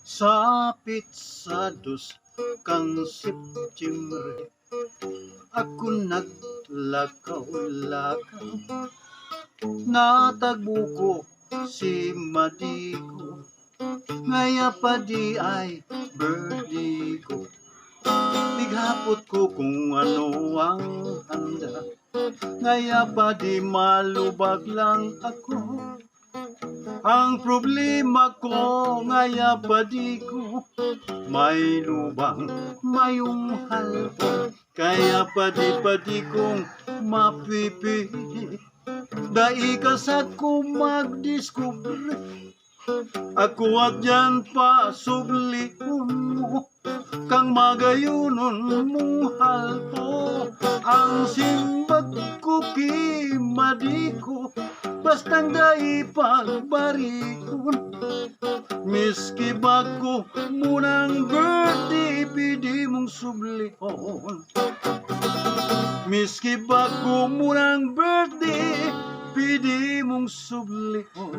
Sapit sa dos kang Septyembre, ako naglakaw-lakaw, natagbo ko si Madigo, ngaya pa di ay birthday ko. Bighapot ko kung ano ang handa, ngaya pa di malubag lang ako. Ang problema ko, ngaya pa di ko may lubang, mayong halpo, kaya padi kong mapipili. Daikas ako magdiskubre, ako at yan pa subli mo, kang magayunon mong halpo. Ang simbag ko kimadiko, bastang daipagbarikon. Miski bago munang birthday, pidi mong sublihon. Miski bago munang birthday, pidi mong sublihon.